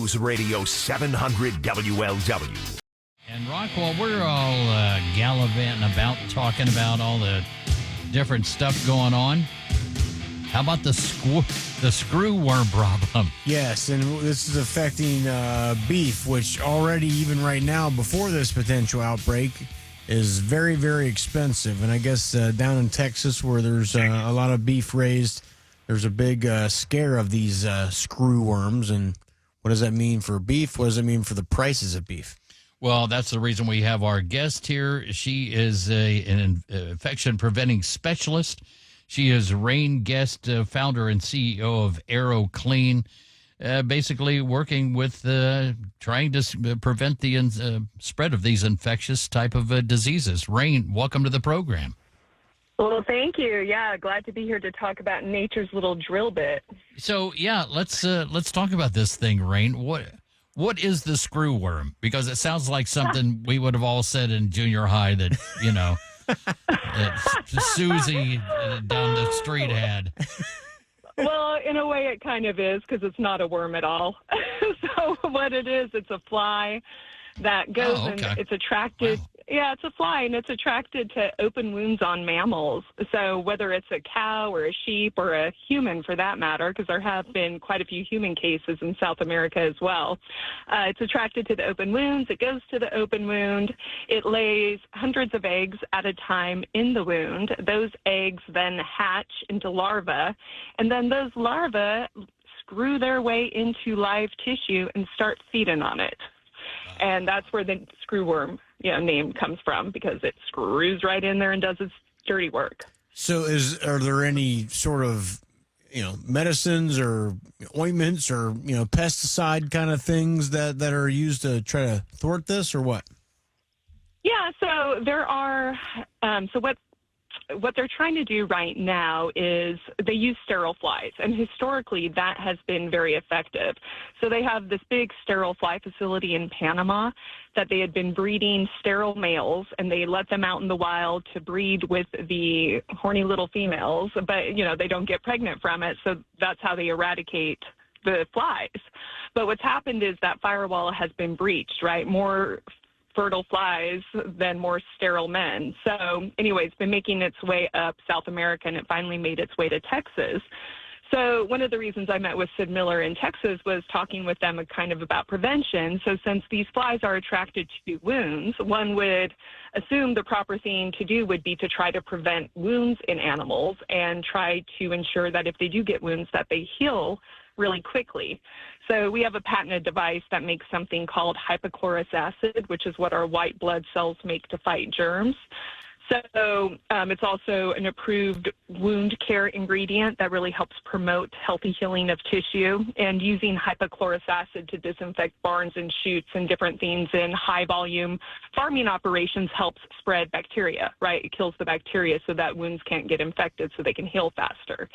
News Radio 700 WLW. And Rockwell, we're all gallivanting about, talking about all the different stuff going on. How about the screwworm problem? Yes, and this is affecting beef, which already, even right now, before this potential outbreak, is very, very expensive. And I guess down in Texas, where there's a lot of beef raised, there's a big scare of these screwworms. And what does that mean for beef? What does it mean for the prices of beef? Well, that's the reason we have our guest here. She is an infection preventing specialist. She is Rayne Guest, founder and CEO of ArrowClean, basically working with trying to prevent the spread of these infectious type of diseases. Rayne, welcome to the program. Well, thank you. Yeah, glad to be here to talk about nature's little drill bit. So, yeah, let's talk about this thing, Rayne. What is the screwworm? Because it sounds like something we would have all said in junior high that, you know, Susie down the street had. Well, in a way it kind of is, because it's not a worm at all. So what it is, it's a fly that goes and it's attracted. Wow. Yeah, it's a fly, and it's attracted to open wounds on mammals. So whether it's a cow or a sheep or a human, for that matter, because there have been quite a few human cases in South America as well, it's attracted to the open wounds. It goes to the open wound. It lays hundreds of eggs at a time in the wound. Those eggs then hatch into larvae, and then those larvae screw their way into live tissue and start feeding on it. And that's where the screwworm name comes from, because it screws right in there and does its dirty work. So are there any sort of, medicines or ointments or, pesticide kind of things that are used to try to thwart this, or what? Yeah, so there are, what they're trying to do right now is they use sterile flies, and historically that has been very effective. So they have this big sterile fly facility in Panama that they had been breeding sterile males, and they let them out in the wild to breed with the horny little females, but, they don't get pregnant from it, so that's how they eradicate the flies. But what's happened is that firewall has been breached, right? More fertile flies than more sterile men. So anyway, it's been making its way up South America, and it finally made its way to Texas. So one of the reasons I met with Sid Miller in Texas was talking with them kind of about prevention. So since these flies are attracted to wounds, one would assume the proper thing to do would be to try to prevent wounds in animals and try to ensure that if they do get wounds, that they heal really quickly. So we have a patented device that makes something called hypochlorous acid, which is what our white blood cells make to fight germs. So it's also an approved wound care ingredient that really helps promote healthy healing of tissue, and using hypochlorous acid to disinfect barns and chutes and different things in high volume farming operations helps spread bacteria, right? It kills the bacteria so that wounds can't get infected so they can heal faster.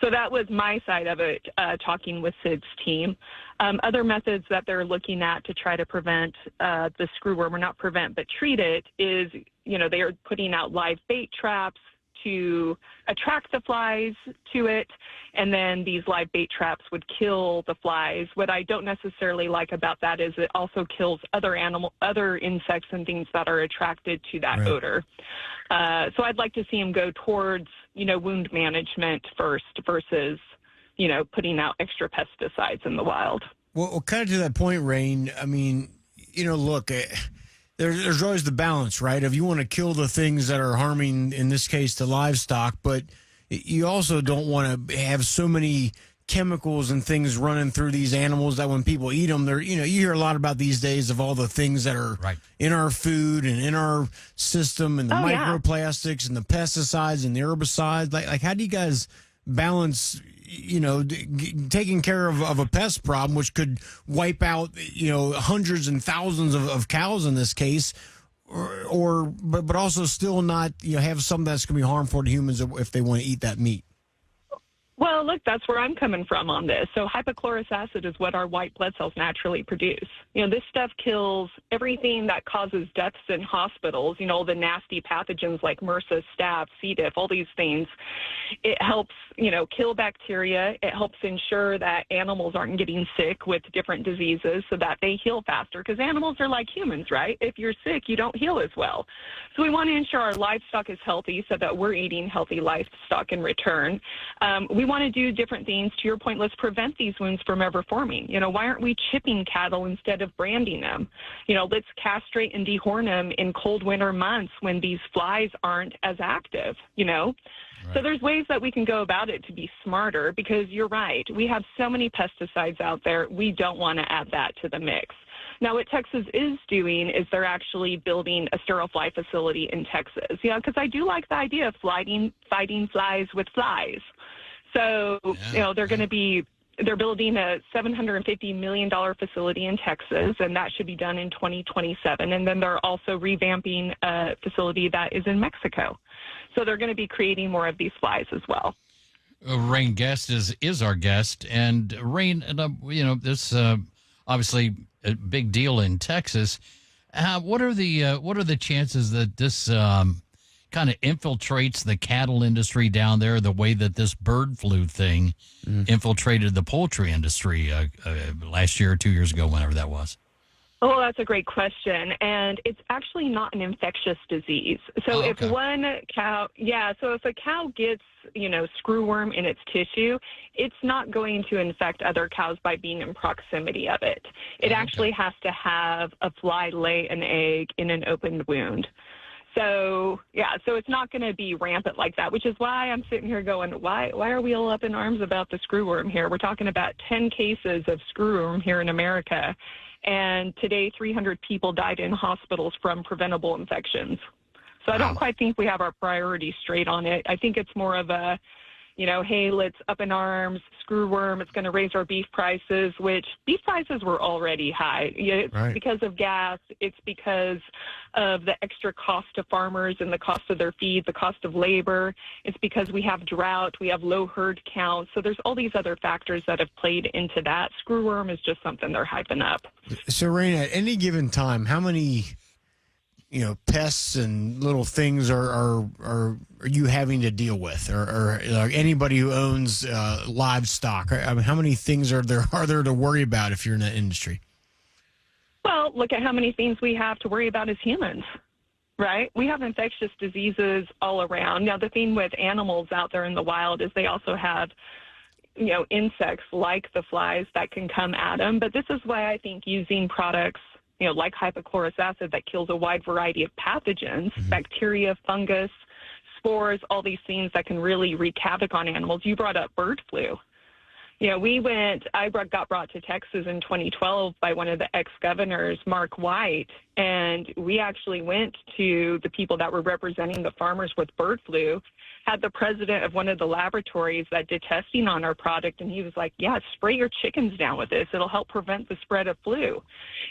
So that was my side of it, talking with Sid's team. Other methods that they're looking at to try to prevent the screwworm, or not prevent, but treat it, is, they are putting out live bait traps to attract the flies to it, and then these live bait traps would kill the flies. What I don't necessarily like about that is it also kills other insects and things that are attracted to that odor. So I'd like to see them go towards, wound management first versus, putting out extra pesticides in the wild. Well, kind of to that point, Rayne, I mean, look, there's always the balance, right? If you want to kill the things that are harming, in this case, the livestock, but you also don't want to have so many chemicals and things running through these animals that when people eat them, they're, you hear a lot about these days of all the things that are in our food and in our system, and the microplastics and the pesticides and the herbicides. Like how do you guys balance, taking care of a pest problem, which could wipe out, hundreds and thousands of cows in this case, but also still not, have something that's going to be harmful to humans if they want to eat that meat? Well, look, that's where I'm coming from on this. So hypochlorous acid is what our white blood cells naturally produce. This stuff kills everything that causes deaths in hospitals, the nasty pathogens like MRSA, staph, C. diff, all these things. It helps, kill bacteria. It helps ensure that animals aren't getting sick with different diseases so that they heal faster, because animals are like humans, right? If you're sick, you don't heal as well. So we want to ensure our livestock is healthy so that we're eating healthy livestock in return. We want to do different things. To your point, let's prevent these wounds from ever forming. Why aren't we chipping cattle instead of branding them? Let's castrate and dehorn them in cold winter months when these flies aren't as active, Right. So there's ways that we can go about it to be smarter, because you're right. We have so many pesticides out there. We don't want to add that to the mix. Now, what Texas is doing is they're actually building a sterile fly facility in Texas. Because I do like the idea of fighting flies with flies. So, they're building a $750 million facility in Texas, and that should be done in 2027. And then they're also revamping a facility that is in Mexico. So they're going to be creating more of these flies as well. Rayne Guest is our guest. And Rayne, this obviously a big deal in Texas. What are the chances that this kind of infiltrates the cattle industry down there the way that this bird flu thing infiltrated the poultry industry last year or 2 years ago, whenever that was? Oh, that's a great question. And it's actually not an infectious disease. So if one cow, so if a cow gets, screwworm in its tissue, it's not going to infect other cows by being in proximity of it. It actually has to have a fly lay an egg in an opened wound. So it's not going to be rampant like that, which is why I'm sitting here going, why are we all up in arms about the screwworm here? We're talking about 10 cases of screwworm here in America. And today, 300 people died in hospitals from preventable infections. So I don't quite think we have our priorities straight on it. I think it's more of a, hey, let's up in arms, screwworm, it's going to raise our beef prices, which beef prices were already high. It's because of gas. It's because of the extra cost to farmers and the cost of their feed, the cost of labor. It's because we have drought, we have low herd counts. So there's all these other factors that have played into that. Screwworm is just something they're hyping up. So, Rayne, at any given time, how many pests and little things are you having to deal with, or anybody who owns livestock? I mean, how many things are there to worry about if you're in that industry? Well, look at how many things we have to worry about as humans, right? We have infectious diseases all around. Now, the thing with animals out there in the wild is they also have, insects like the flies that can come at them. But this is why I think using products like hypochlorous acid that kills a wide variety of pathogens, bacteria, fungus, spores, all these things that can really wreak havoc on animals. You brought up bird flu. I got brought to Texas in 2012 by one of the ex-governors, Mark White, and we actually went to the people that were representing the farmers with bird flu, had the president of one of the laboratories that did testing on our product, and he was like, spray your chickens down with this. It'll help prevent the spread of flu.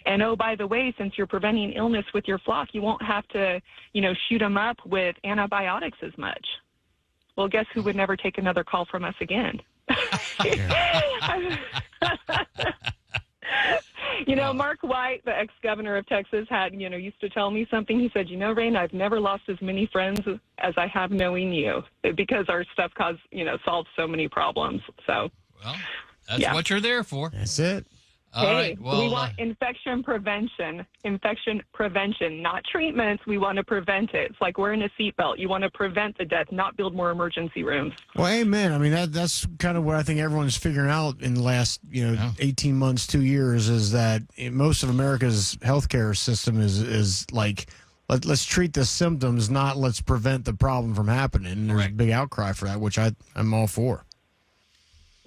And, oh, by the way, since you're preventing illness with your flock, you won't have to, shoot them up with antibiotics as much. Well, guess who would never take another call from us again? Mark White, the ex-governor of Texas, used to tell me something. He said, Rayne, I've never lost as many friends as I have knowing you, because our stuff solves so many problems. So, well, that's what you're there for. That's it. All right. Well, we want infection prevention, not treatments. We want to prevent it. It's like wearing a seatbelt. You want to prevent the death, not build more emergency rooms. Well, amen. I mean, that's kind of what I think everyone's figuring out in the last, 18 months, 2 years, is that most of America's healthcare system is like, let's treat the symptoms, not let's prevent the problem from happening. And there's a big outcry for that, which I'm all for.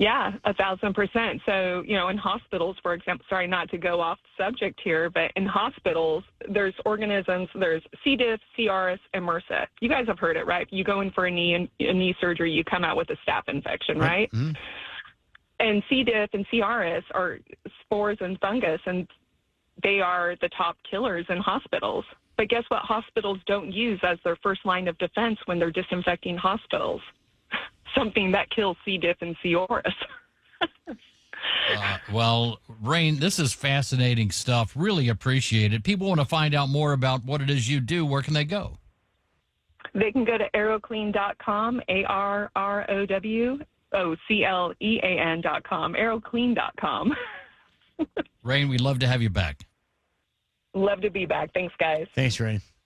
Yeah, 1,000%. So, in hospitals, for example, sorry not to go off subject here, but in hospitals, there's organisms, there's C. diff, CRS, and MRSA. You guys have heard it, right? You go in for a knee surgery, you come out with a staph infection, right? Mm-hmm. And C. diff and CRS are spores and fungus, and they are the top killers in hospitals. But guess what hospitals don't use as their first line of defense when they're disinfecting hospitals? something that kills C. diff and C. auris. Well, Rayne, this is fascinating stuff. Really appreciate it. People want to find out more about what it is you do. Where can they go? They can go to ArrowClean.com, ArrowClean.com, ArrowClean.com. Rayne, we'd love to have you back. Love to be back. Thanks, guys. Thanks, Rayne.